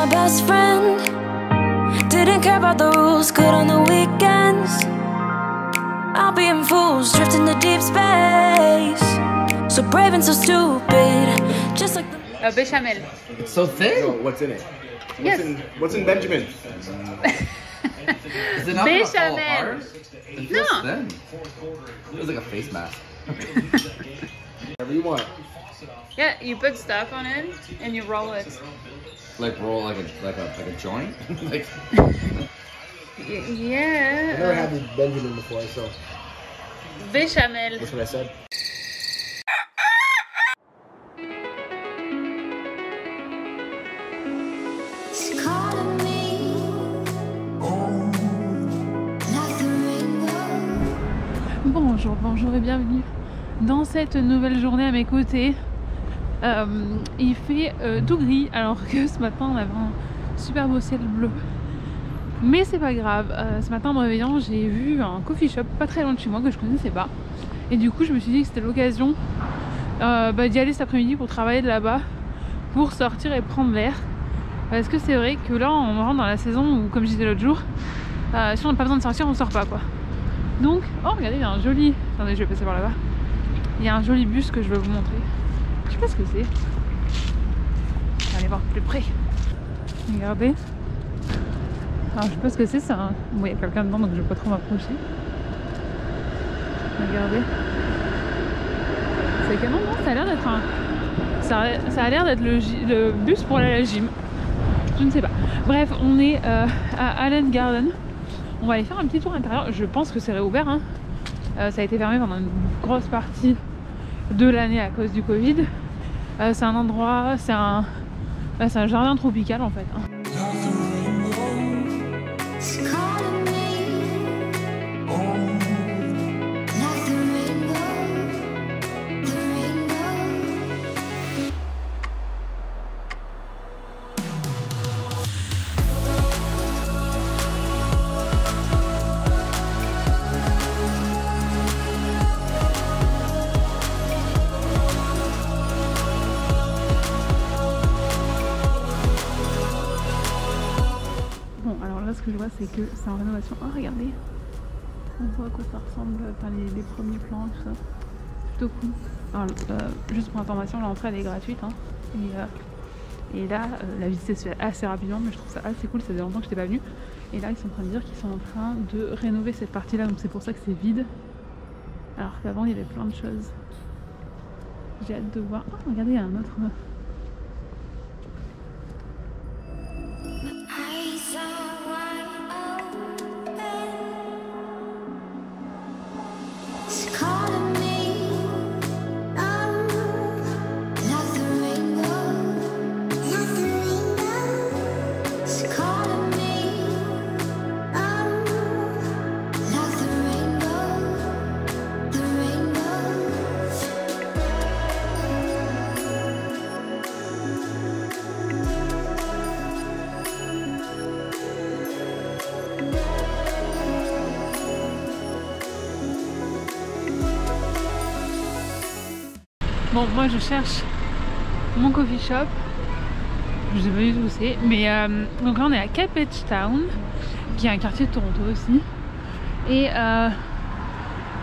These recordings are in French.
my best friend. Didn't care about the rules, good on the weekends. I'll be in fools, drifting to deep space. So brave and so stupid, just like the Bechamel. It's so thin. So what's in it? Yes. What's in Benjamin? Is it not gonna fall Bechamel. apart? It feels No. thin. It feels like a face mask. Whatever you want. Yeah, you put stuff on it and you roll it. Like roll like a joint. Like Yeah. I've never had this Benjamin before, so Bechamel. that's what I said. Bonjour, bonjour et bienvenue dans cette nouvelle journée à mes côtés. Il fait tout gris alors que ce matin on avait un super beau ciel bleu. Mais c'est pas grave, ce matin en me réveillant j'ai vu un coffee shop pas très loin de chez moi que je connaissais pas. Et du coup je me suis dit que c'était l'occasion d'y aller cet après-midi pour travailler de là-bas, pour sortir et prendre l'air. Parce que c'est vrai que là on rentre dans la saison où, comme je disais l'autre jour, si on n'a pas besoin de sortir on sort pas quoi. Donc, oh regardez, il y a un joli... Attendez, je vais passer par là-bas. Il y a un joli bus que je vais vous montrer. Je sais pas ce que c'est. On va aller voir plus près. Regardez. Alors, je sais pas ce que c'est, ça. Bon, il y a quelqu'un dedans, donc je vais pas trop m'approcher. Regardez. C'est comment, non? Ça a l'air d'être un... Ça a l'air d'être le bus pour aller à la gym. Je ne sais pas. Bref, on est à Allen Garden. On va aller faire un petit tour intérieur. Je pense que c'est réouvert, hein. Ça a été fermé pendant une grosse partie de l'année à cause du Covid. C'est un endroit, c'est un jardin tropical en fait, hein. Ce que je vois c'est que c'est en rénovation. Oh regardez, on voit à quoi ça ressemble, enfin, les premiers plans, tout ça, plutôt cool. Alors, juste pour information, l'entrée elle est gratuite, hein. Et là la visite se fait assez rapidement, mais je trouve ça assez cool, ça faisait longtemps que je n'étais pas venue. Et là ils sont en train de dire qu'ils sont en train de rénover cette partie là, donc c'est pour ça que c'est vide, alors qu'avant il y avait plein de choses. J'ai hâte de voir. Oh regardez, il y a un autre... Bon, moi je cherche mon coffee shop, je sais pas du tout où c'est, mais donc là on est à Cabbage Town, qui est un quartier de Toronto aussi, et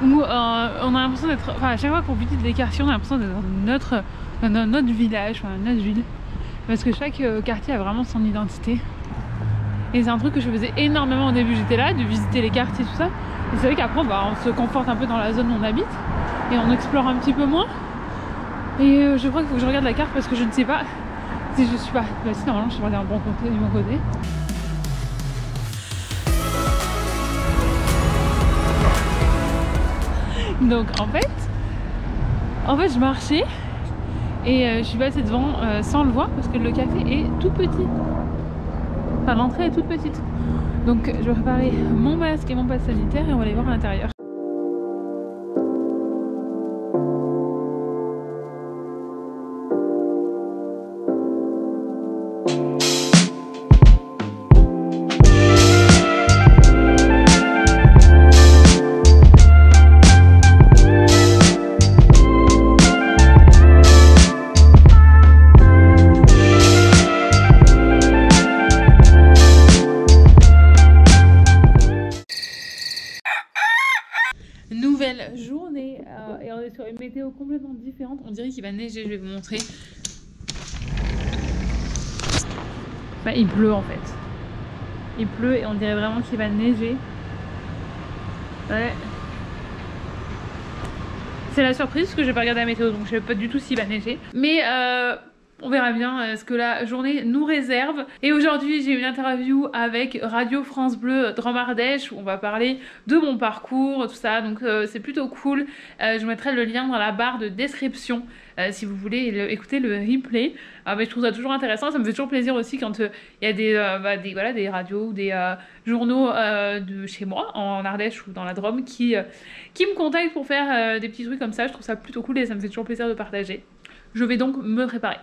où on a l'impression d'être, enfin à chaque fois qu'on visite des quartiers on a l'impression d'être dans notre village, enfin notre ville, parce que chaque quartier a vraiment son identité. Et c'est un truc que je faisais énormément au début, j'étais là, de visiter les quartiers tout ça, et c'est vrai qu'après on se conforte un peu dans la zone où on habite, et on explore un petit peu moins. Et je crois qu'il faut que je regarde la carte parce que je ne sais pas si je suis pas... Bah si, normalement je suis pas du bon côté. Donc en fait je marchais et je suis passée devant sans le voir parce que le café est tout petit. Enfin l'entrée est toute petite. Donc je vais préparer mon masque et mon passe sanitaire et on va aller voir à l'intérieur. nouvelle journée et on est sur une météo complètement différente. On dirait qu'il va neiger, je vais vous montrer. Bah, il pleut en fait. Il pleut et on dirait vraiment qu'il va neiger. Ouais. C'est la surprise parce que j'ai pas regardé la météo donc je sais pas du tout s'il va neiger. Mais on verra bien ce que la journée nous réserve. Et aujourd'hui j'ai une interview avec Radio France Bleu Drôme-Ardèche où on va parler de mon parcours, tout ça. Donc c'est plutôt cool. Je mettrai le lien dans la barre de description si vous voulez écouter le replay. Mais je trouve ça toujours intéressant. Ça me fait toujours plaisir aussi quand il y a des radios ou des journaux de chez moi en Ardèche ou dans la Drôme qui me contactent pour faire des petits trucs comme ça. Je trouve ça plutôt cool et ça me fait toujours plaisir de partager. Je vais donc me préparer.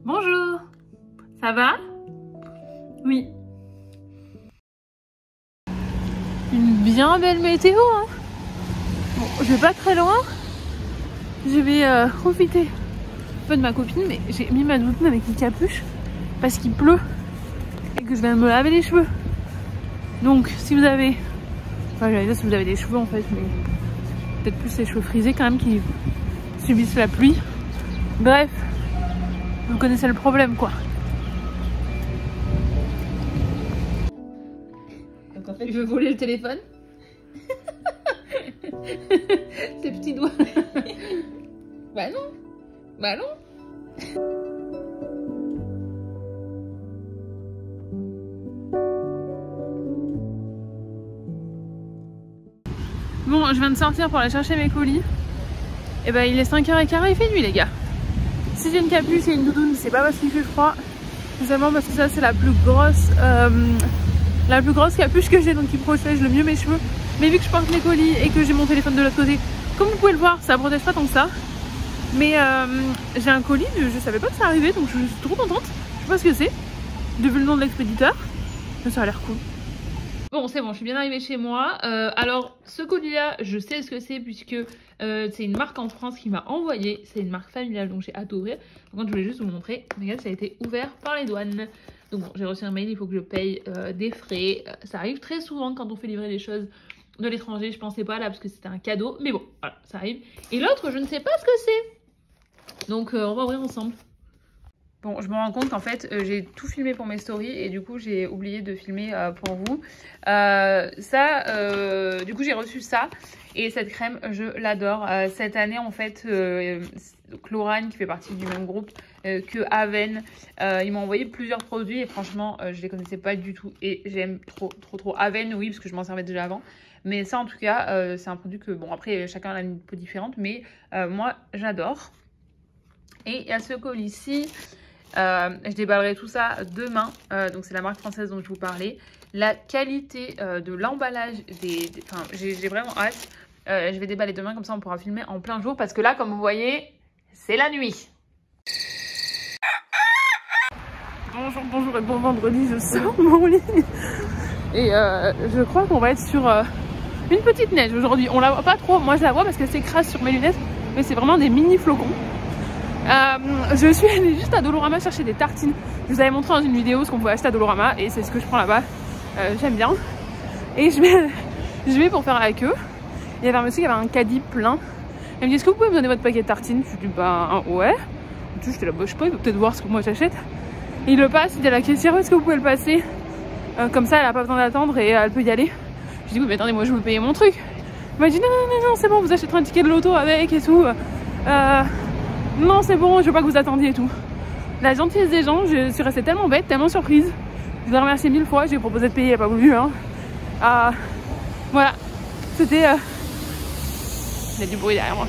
Bonjour, ça va? Oui. Une bien belle météo, hein. Bon, je vais pas très loin. Je vais profiter un peu de ma copine, mais j'ai mis ma doudoune avec une capuche parce qu'il pleut et que je viens de me laver les cheveux. Donc si vous avez... Enfin j'allais dire si vous avez des cheveux en fait, mais peut-être plus les cheveux frisés quand même qui subissent la pluie. Bref. Vous connaissez le problème quoi. Donc en fait, Tu veux voler le téléphone? Tes petits doigts. Bah non. Bah non. Bon, je viens de sortir pour aller chercher mes colis. Et bah il est 5h15, il fait nuit les gars. Si j'ai une capuche et une doudoune, c'est pas parce qu'il fait froid, c'est seulement parce que ça c'est la plus grosse capuche que j'ai, donc qui protège le mieux mes cheveux. Mais vu que je porte mes colis et que j'ai mon téléphone de l'autre côté, comme vous pouvez le voir, ça protège pas tant que ça. Mais j'ai un colis, je savais pas que ça arrivait, donc je suis trop contente. Je sais pas ce que c'est, vu le nom de l'expéditeur, mais ça a l'air cool. Bon, c'est bon, je suis bien arrivée chez moi. Alors, ce colis-là, je sais ce que c'est puisque c'est une marque en France qui m'a envoyé. C'est une marque familiale, donc j'ai hâte d'ouvrir. Par contre, je voulais juste vous montrer. Regarde, ça a été ouvert par les douanes. Donc bon, j'ai reçu un mail, il faut que je paye des frais. Ça arrive très souvent quand on fait livrer des choses de l'étranger. Je pensais pas là parce que c'était un cadeau. Mais bon, voilà, ça arrive. Et l'autre, je ne sais pas ce que c'est. Donc, on va ouvrir ensemble. Bon, je me rends compte qu'en fait, j'ai tout filmé pour mes stories et du coup, j'ai oublié de filmer pour vous. Du coup, j'ai reçu ça et cette crème, je l'adore. Cette année, en fait, Chlorane, qui fait partie du même groupe que Aven, ils m'ont envoyé plusieurs produits et franchement, je les connaissais pas du tout et j'aime trop. Aven, oui, parce que je m'en servais déjà avant. Mais ça, en tout cas, c'est un produit que, bon, après, chacun a une peau différente, mais moi, j'adore. Et il y a ce colis-ci. Je déballerai tout ça demain. Donc c'est la marque française dont je vous parlais. La qualité de l'emballage enfin, j'ai vraiment hâte. Je vais déballer demain, comme ça on pourra filmer en plein jour. Parce que là, comme vous voyez, c'est la nuit. Bonjour et bon vendredi, je sors mon lit. Et je crois qu'on va être sur une petite neige aujourd'hui. On la voit pas trop, moi je la vois parce qu'elle s'écrase sur mes lunettes. Mais c'est vraiment des mini flocons. Je suis allée juste à Dolorama chercher des tartines. Je vous avais montré dans une vidéo ce qu'on pouvait acheter à Dolorama et c'est ce que je prends là-bas. J'aime bien. Et je vais pour faire avec eux. Il y avait un monsieur qui avait un caddie plein. Il me dit: est-ce que vous pouvez me donner votre paquet de tartines? Je lui dis: bah ouais. Je j'étais là, bah, je sais pas, il peut peut-être voir ce que moi j'achète. Il le passe, il dit à la caissière: est-ce que vous pouvez le passer? Comme ça elle a pas besoin d'attendre et elle peut y aller. Je dis: oui mais attendez, moi je veux payer mon truc. Il m'a dit: non, c'est bon, vous achèterez un ticket de loto avec et tout. Non c'est bon, je veux pas que vous attendiez et tout. La gentillesse des gens, je suis restée tellement bête, tellement surprise. Je les remercie 1000 fois, j'ai proposé de payer, il a pas voulu hein. Voilà, c'était... Il y a du bruit derrière moi.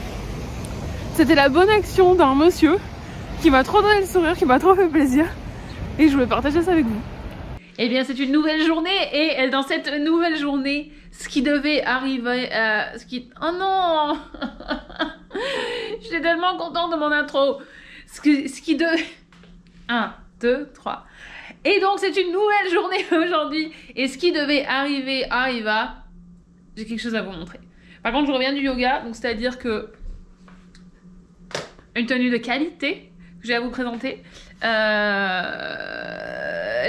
C'était la bonne action d'un monsieur qui m'a trop donné le sourire, qui m'a trop fait plaisir. Et je voulais partager ça avec vous. Eh bien c'est une nouvelle journée et dans cette nouvelle journée, ce qui devait arriver... Oh non. J'étais tellement contente de mon intro. Ce qui devait... 1, 2, 3. Et donc c'est une nouvelle journée aujourd'hui. Et ce qui devait arriver arriva. J'ai quelque chose à vous montrer. Par contre je reviens du yoga, donc c'est-à-dire que une tenue de qualité que j'ai à vous présenter.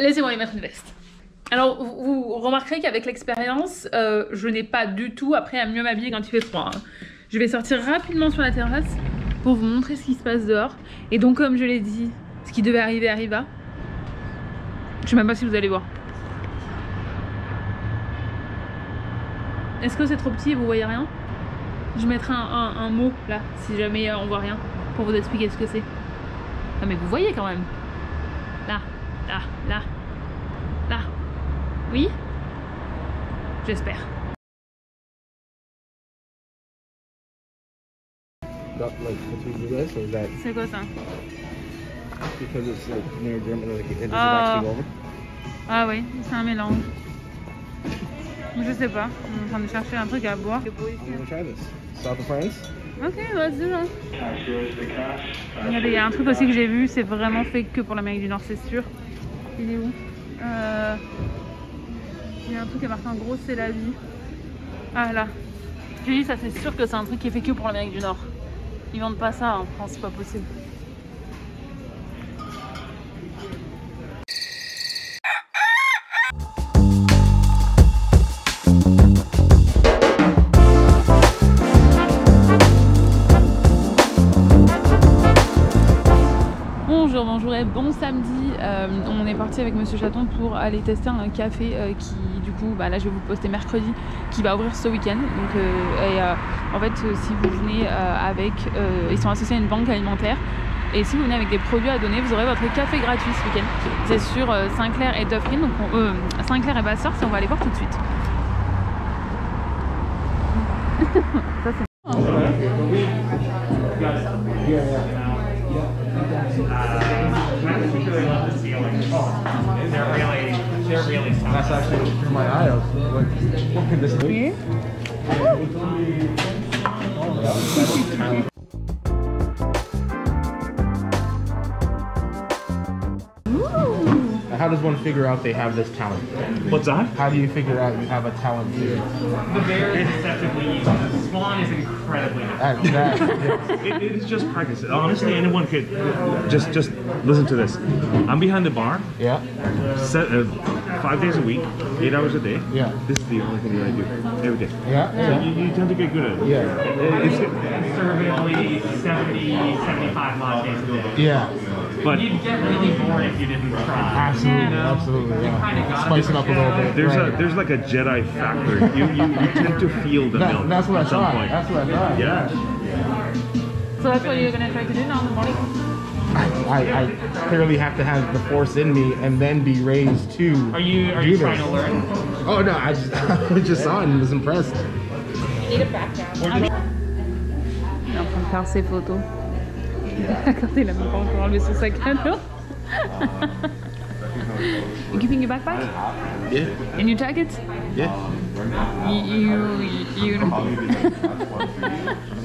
Laissez-moi y mettre une veste. Alors vous remarquerez qu'avec l'expérience, je n'ai pas du tout appris à mieux m'habiller quand il fait froid. Hein. Je vais sortir rapidement sur la terrasse pour vous montrer ce qui se passe dehors. Et donc comme je l'ai dit, ce qui devait arriver arriva. Je sais même pas si vous allez voir. Est-ce que c'est trop petit et vous voyez rien? Je mettrai un mot là, si jamais on voit rien, pour vous expliquer ce que c'est. Ah mais vous voyez quand même. Là, là, là, là. Oui? J'espère. Not like between you guys, or is that C'est quoi ça? because it's like near German, like it is Ah. actually over? Ah oui, c'est un mélange. Je sais pas, on est en train de chercher un truc à boire. I'm gonna try this. South of France. Ok, let's do that. Il y a un truc aussi que j'ai vu, c'est vraiment fait que pour l'Amérique du Nord, c'est sûr. Il est où? Il y a un truc qui est marqué en gros, c'est la vie. Ah là. J'ai dit ça, c'est sûr que c'est un truc qui est fait que pour l'Amérique du Nord. Ils vendent pas ça en France, c'est pas possible. Bonjour et bon samedi. On est parti avec Monsieur Chaton pour aller tester un café qui du coup là je vais vous poster mercredi, qui va ouvrir ce week-end. Donc en fait si vous venez avec ils sont associés à une banque alimentaire, et si vous venez avec des produits à donner, vous aurez votre café gratuit ce week-end. C'est sur Saint-Clair et Dufferin, donc Saint-Clair et Basse-Sorte, et on va aller voir tout de suite. Ça c'est They're really soft. That's actually through my eye. I was like, what could this be? How does one figure out they have this talent? What's that? How do you figure out you have a talent to The bear is deceptively easy. The swan is incredibly difficult. that? It is just practice. Honestly, anyone could just listen to this. I'm behind the bar, Yeah. 5 days a week, 8 hours a day. Yeah. This is the only thing that I do every day. Yeah. So you tend to get good at it. Yeah. It's, Conservatively 70, 75 lattes a day. Yeah. but You'd get really bored if you didn't try. Absolutely. Yeah. Absolutely. Kinda Yeah. got Spice it up a little bit. Right. there's like a Jedi factor. You tend to feel the milk That's what I at some thought. point. That's what I thought. Yeah. So that's what you're gonna try to do now in the morning? I clearly have to have the force in me and then be raised to. Are you do trying this. to learn? Oh no, I just saw it and was impressed. Il est en train de faire ses photos. Quand il a même pas encore enlevé son sac à dos. You keeping your backpack? Yeah. And you take it? Yeah. You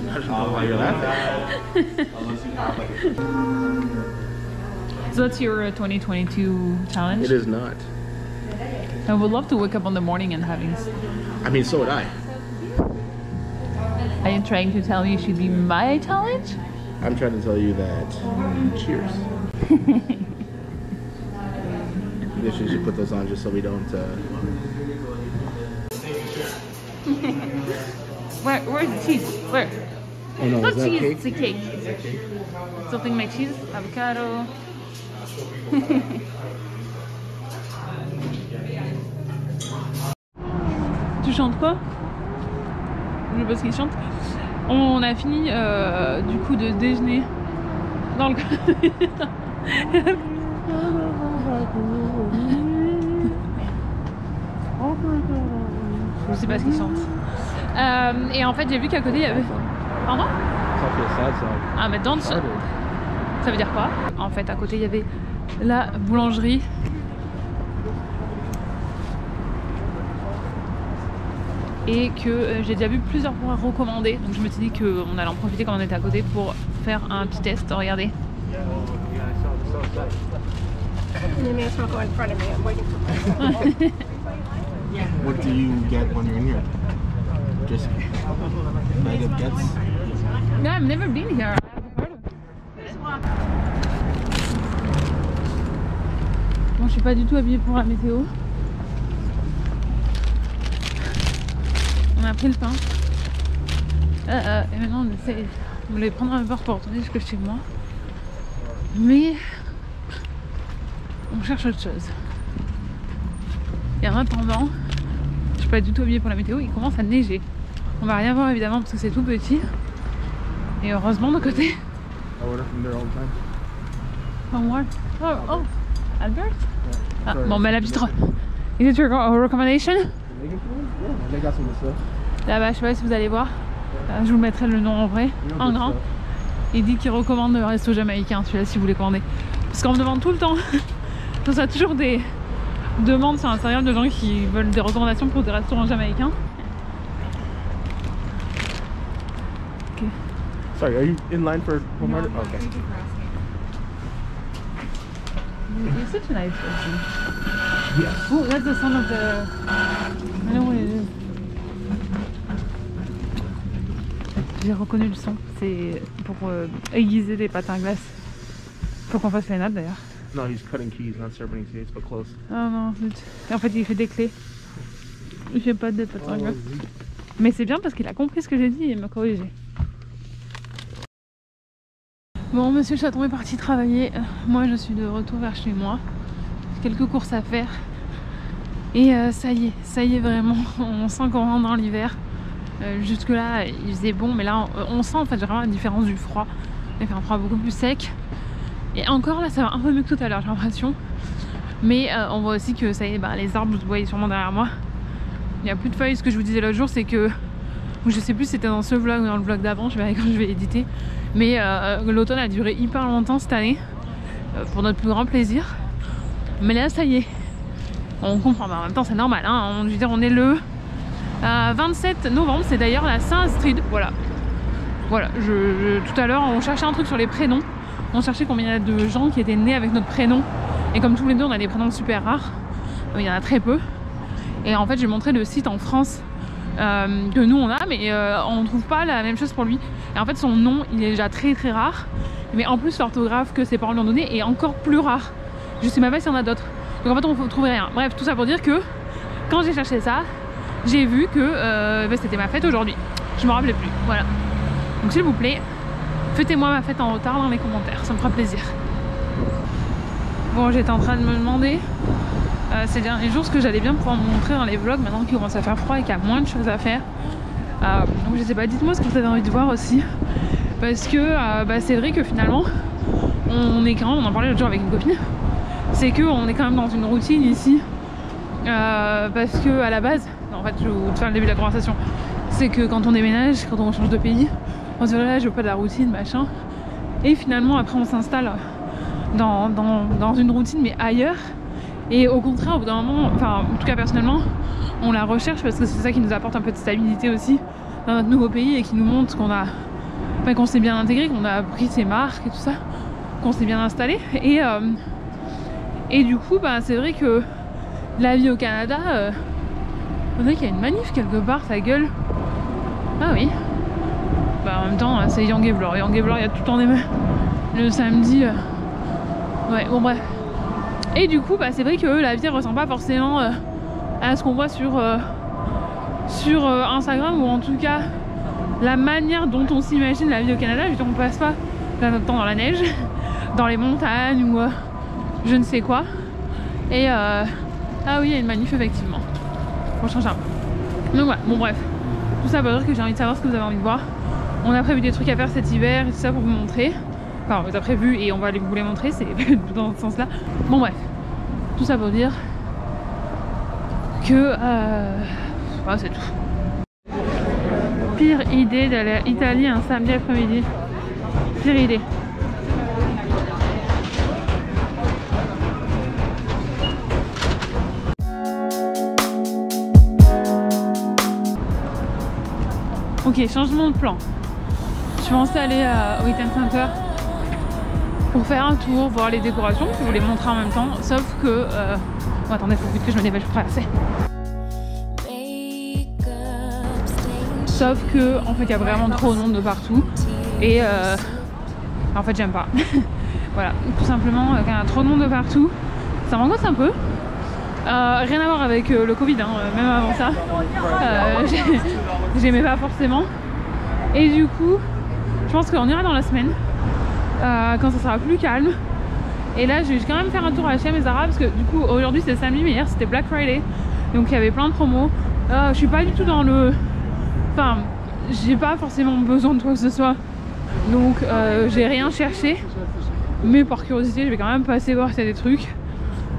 I don't know why you're laughing. So that's your 2022 challenge? It is not. I would love to wake up in the morning and having... I mean, so would I. Are you trying to tell me it should be my challenge? I'm trying to tell you that. Cheers. I guess you should put those on just so we don't. Where's the cheese? Where? Oh no, Not is that cheese, cake? it's a cake. Something like cheese, avocado. Tu chantes quoi? Je sais pas ce qu'il chante. On a fini du coup de déjeuner dans le je sais pas ce qu'il chante. Et en fait j'ai vu qu'à côté il y avait... Pardon? Ah mais dans ça veut dire quoi? En fait à côté il y avait la boulangerie. Et que j'ai déjà vu plusieurs fois recommander, donc je me suis dit qu'on allait en profiter quand on était à côté pour faire un petit test. Regardez. The man's not going in front of me. I'm waiting for my What do you get when you're in here? Just baguette gets? Yeah, I've never been here. I've heard of it. Bon, je suis pas du tout habillée pour la météo. On a pris le pain. Et maintenant on essaie. On voulait prendre un verre pour retourner jusque chez moi. Mais on cherche autre chose. Et en attendant, je suis pas du tout habillée pour la météo, il commence à neiger. On va rien voir évidemment parce que c'est tout petit. Et heureusement de côté. I order from there all the time. From what? Oh, Albert? Ah, bon, mais la petite. Is it your recommendation? Yeah, they got some of the stuff. Là-bas, je sais pas si vous allez voir. Je vous mettrai le nom en vrai, en grand. Il dit qu'il recommande le resto jamaïcain, celui-là, si vous voulez commander. Parce qu'on me demande tout le temps. Je reçois toujours des demandes sur Instagram de gens qui veulent des recommandations pour des restaurants jamaïcains. Ok. Sorry, are you in line for home order? Oh, okay. You're such a nice person. Yes. Oh, that's the sound of the... I know what it is. J'ai reconnu le son. C'est pour aiguiser des pâtes à glace. Faut qu'on fasse les notes d'ailleurs. No, he's cutting keys, not serving seeds, but close. Ah non, en fait il fait des clés. Il fait pas des pâtes à glace. Mais c'est bien parce qu'il a compris ce que j'ai dit et il m'a corrigé. Bon, monsieur Chaton est parti travailler. Moi je suis de retour vers chez moi. J'ai quelques courses à faire. Et ça y est vraiment. On sent qu'on rentre dans l'hiver. Jusque là il faisait bon, mais là on sent en fait vraiment la différence du froid. Il fait un froid beaucoup plus sec. Et encore là ça va un peu mieux que tout à l'heure, j'ai l'impression. Mais on voit aussi que ça y est, les arbres, vous voyez sûrement derrière moi, il n'y a plus de feuilles. Ce que je vous disais l'autre jour, c'est que, je sais plus si c'était dans ce vlog ou dans le vlog d'avant, je verrai quand je vais éditer, mais l'automne a duré hyper longtemps cette année, pour notre plus grand plaisir. Mais là ça y est, on comprend, en même temps c'est normal, hein. Je veux dire, on est le 27 novembre, c'est d'ailleurs la Saint-Astrid. Voilà, tout à l'heure on cherchait un truc sur les prénoms. On cherchait combien il y a de gens qui étaient nés avec notre prénom. Et comme tous les deux on a des prénoms super rares, il y en a très peu. Et en fait j'ai montré le site en France que nous on a, mais on trouve pas la même chose pour lui. Et en fait son nom il est déjà très très rare, mais en plus l'orthographe que ses parents lui ont donné est encore plus rare. Je sais même pas s'il y en a d'autres. Donc en fait on ne trouvait rien. Bref, tout ça pour dire que quand j'ai cherché ça, j'ai vu que c'était ma fête aujourd'hui. Je me rappelais plus, voilà. Donc s'il vous plaît, fêtez-moi ma fête en retard dans les commentaires, ça me fera plaisir. Bon, j'étais en train de me demander ces derniers jours ce que j'allais bien pouvoir me montrer dans les vlogs maintenant qu'il commence à faire froid et qu'il y a moins de choses à faire. Donc je sais pas, dites-moi ce que vous avez envie de voir aussi. Parce que c'est vrai que finalement, on est quand même, on en parlait l'autre jour avec une copine, c'est qu'on est quand même dans une routine ici. Parce que à la base, en fait je vais vous faire le début de la conversation, c'est que quand on déménage, quand on change de pays, on se dit là je veux pas de la routine machin, et finalement après on s'installe dans une routine mais ailleurs, et au contraire au bout d'un moment, enfin en tout cas personnellement on la recherche parce que c'est ça qui nous apporte un peu de stabilité aussi dans notre nouveau pays et qui nous montre qu'on a, enfin, qu'on s'est bien intégré, qu'on a pris ses marques et tout ça, qu'on s'est bien installé, et du coup c'est vrai que la vie au Canada, on dirait qu'il y a une manif quelque part, ça gueule. Ah oui. En même temps, c'est Yang et Blore. Yang et Blore, il y a tout le temps des le samedi. Ouais, bon bref. Et du coup, c'est vrai que la vie ressemble pas forcément à ce qu'on voit sur Instagram, ou en tout cas la manière dont on s'imagine la vie au Canada. Je veux dire, on passe pas notre temps dans la neige, dans les montagnes ou je ne sais quoi. Et ah oui, il y a une manif effectivement. Faut changer un peu. Donc voilà, bon bref. Tout ça veut dire que j'ai envie de savoir ce que vous avez envie de voir. On a prévu des trucs à faire cet hiver et tout ça pour vous montrer. Enfin, on les a prévus et on va vous les montrer, c'est dans ce sens là. Bon bref. Tout ça pour dire que c'est tout. Pire idée d'aller à Italie un samedi après-midi. Pire idée. Ok, changement de plan. Je pensais aller au Eaton Center pour faire un tour, voir les décorations, puis vous les montrer en même temps. Sauf que... Oh, attendez, faut vite que je me dépêche pour traverser. Sauf que, en fait, il y a vraiment trop de monde de partout. Et en fait, j'aime pas. Voilà, tout simplement, quand il y a trop de monde de partout, ça m'angoisse un peu. Rien à voir avec le Covid, hein, même avant ça. J'aimais pas forcément. Et du coup, je pense qu'on ira dans la semaine, quand ça sera plus calme. Et là, je vais quand même faire un tour à H&M et Zara, parce que du coup, aujourd'hui c'était samedi, mais hier c'était Black Friday. Donc il y avait plein de promos. Je suis pas du tout dans le... Enfin, j'ai pas forcément besoin de quoi que ce soit. Donc j'ai rien cherché. Mais par curiosité, je vais quand même passer voir s'il y a des trucs.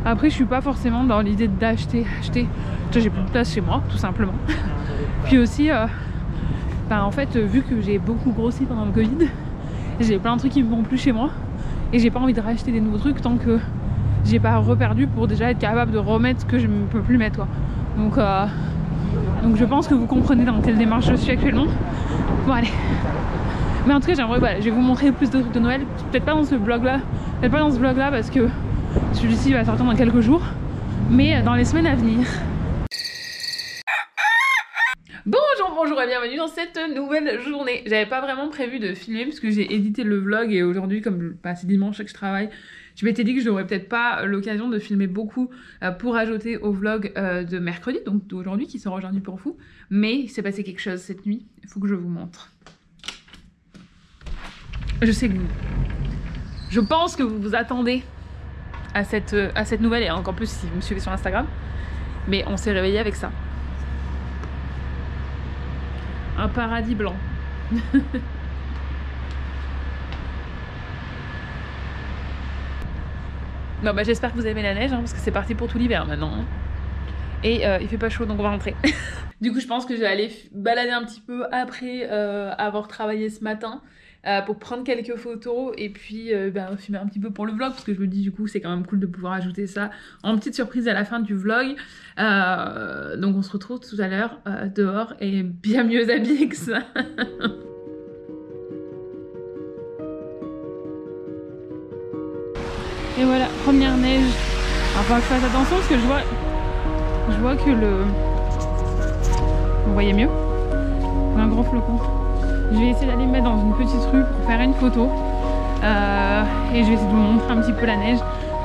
Après, je suis pas forcément dans l'idée d'acheter. J'ai plus de place chez moi, tout simplement. Puis aussi, en fait, vu que j'ai beaucoup grossi pendant le Covid, j'ai plein de trucs qui me vont plus chez moi. Et j'ai pas envie de racheter des nouveaux trucs tant que j'ai pas reperdu pour déjà être capable de remettre ce que je ne peux plus mettre, quoi. Donc je pense que vous comprenez dans quelle démarche je suis actuellement. Bon, allez. Mais en tout cas, j'aimerais, voilà, je vais vous montrer plus de trucs de Noël. Peut-être pas dans ce vlog là. Peut-être pas dans ce vlog là parce que celui-ci va sortir dans quelques jours. Mais dans les semaines à venir. Bonjour et bienvenue dans cette nouvelle journée. J'avais pas vraiment prévu de filmer parce que j'ai édité le vlog et aujourd'hui, comme c'est dimanche que je travaille, je m'étais dit que je n'aurais peut-être pas l'occasion de filmer beaucoup pour ajouter au vlog de mercredi, donc d'aujourd'hui qui sort aujourd'hui pour vous. Mais il s'est passé quelque chose cette nuit, il faut que je vous montre. Je sais que je pense que vous vous attendez à cette nouvelle et encore plus si vous me suivez sur Instagram. Mais on s'est réveillé avec ça. Un paradis blanc. Non bah j'espère que vous aimez la neige hein, parce que c'est parti pour tout l'hiver maintenant. Et il fait pas chaud donc on va rentrer. Du coup je pense que je vais aller balader un petit peu après avoir travaillé ce matin pour prendre quelques photos et puis filmer un petit peu pour le vlog parce que je me dis du coup c'est quand même cool de pouvoir ajouter ça en petite surprise à la fin du vlog. Donc on se retrouve tout à l'heure dehors et bien mieux habillé que ça. Et voilà, première neige. Alors faut que je fasse attention parce que je vois que le... Vous voyez mieux? Un gros flocon. Je vais essayer d'aller me mettre dans une petite rue pour faire une photo. Et je vais essayer de vous montrer un petit peu la neige.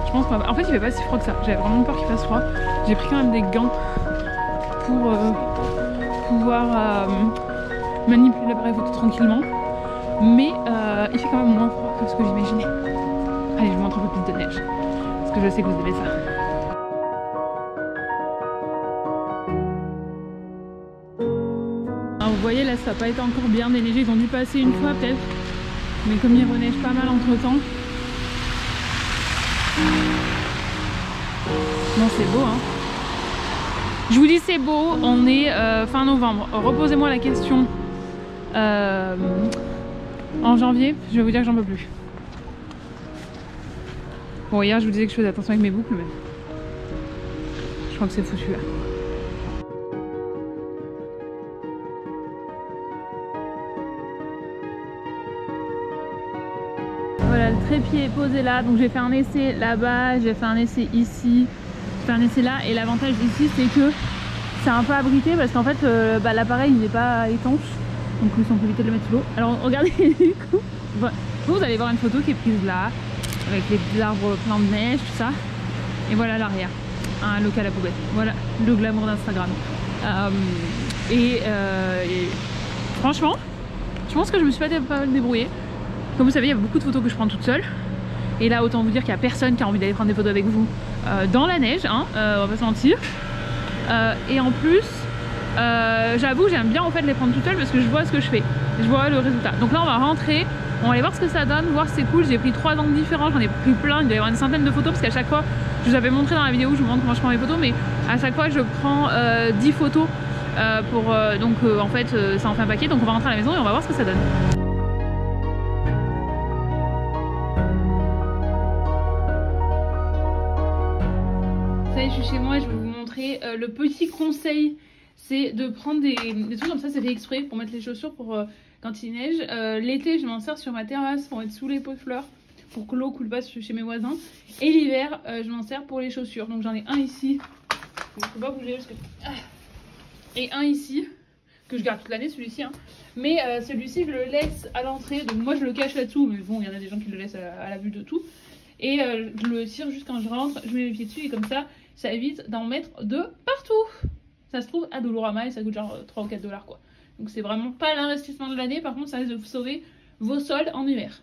Je pense qu'en fait il fait pas si froid que ça. J'avais vraiment peur qu'il fasse froid. J'ai pris quand même des gants pour pouvoir manipuler l'appareil photo tranquillement. Mais il fait quand même moins froid que ce que j'imaginais. Allez, je vous montre un peu plus de neige. Parce que je sais que vous aimez ça. Alors vous voyez là ça n'a pas été encore bien déneigé, ils ont dû passer une fois peut-être. Mais comme il reneige pas mal entre temps. Non c'est beau hein. Je vous dis c'est beau, on est fin novembre. Reposez-moi la question en janvier, je vais vous dire que j'en peux plus. Bon hier je vous disais que je faisais attention avec mes boucles mais je crois que c'est foutu là. Voilà le trépied est posé là, donc j'ai fait un essai là-bas, j'ai fait un essai ici, j'ai fait un essai là et l'avantage ici c'est que c'est un peu abrité parce qu'en fait l'appareil il n'est pas étanche donc ils sont éviter de le mettre sous l'eau. Alors regardez du coup, vous allez voir une photo qui est prise là avec les arbres pleins de neige, tout ça. Et voilà l'arrière, un local à poubelle. Voilà le glamour d'Instagram. Et franchement, je pense que je me suis pas mal débrouillée. Comme vous savez, il y a beaucoup de photos que je prends toute seule. Et là, autant vous dire qu'il n'y a personne qui a envie d'aller prendre des photos avec vous dans la neige, hein, on va pas se mentir. Et en plus, j'avoue, j'aime bien en fait les prendre toute seule parce que je vois ce que je fais. Je vois le résultat. Donc là, on va rentrer. On va aller voir ce que ça donne, voir si c'est cool. J'ai pris 3 angles différents, j'en ai pris plein, il doit y avoir une centaine de photos parce qu'à chaque fois, je vous avais montré dans la vidéo, je vous montre comment je prends mes photos, mais à chaque fois je prends 10 photos en fait ça en fait un paquet, donc on va rentrer à la maison et on va voir ce que ça donne. Ça y est, je suis chez moi et je vais vous montrer le petit conseil, c'est de prendre des trucs comme ça, c'est fait exprès pour mettre les chaussures pour... quand il neige, l'été je m'en sers sur ma terrasse pour être sous les pots de fleurs pour que l'eau coule pas chez mes voisins. Et l'hiver, je m'en sers pour les chaussures. Donc j'en ai un ici. Je peux pas bouger parce que... Et un ici, que je garde toute l'année celui-ci. Hein. Mais celui-ci, je le laisse à l'entrée. Donc moi, je le cache là-dessous. Mais bon, il y en a des gens qui le laissent à la vue de tout. Et je le tire juste quand je rentre. Je mets mes pieds dessus et comme ça évite d'en mettre de partout. Ça se trouve à Dolorama et ça coûte genre 3 ou 4 $ quoi. Donc c'est vraiment pas l'investissement de l'année. Par contre, ça risque de vous sauver vos soldes en hiver.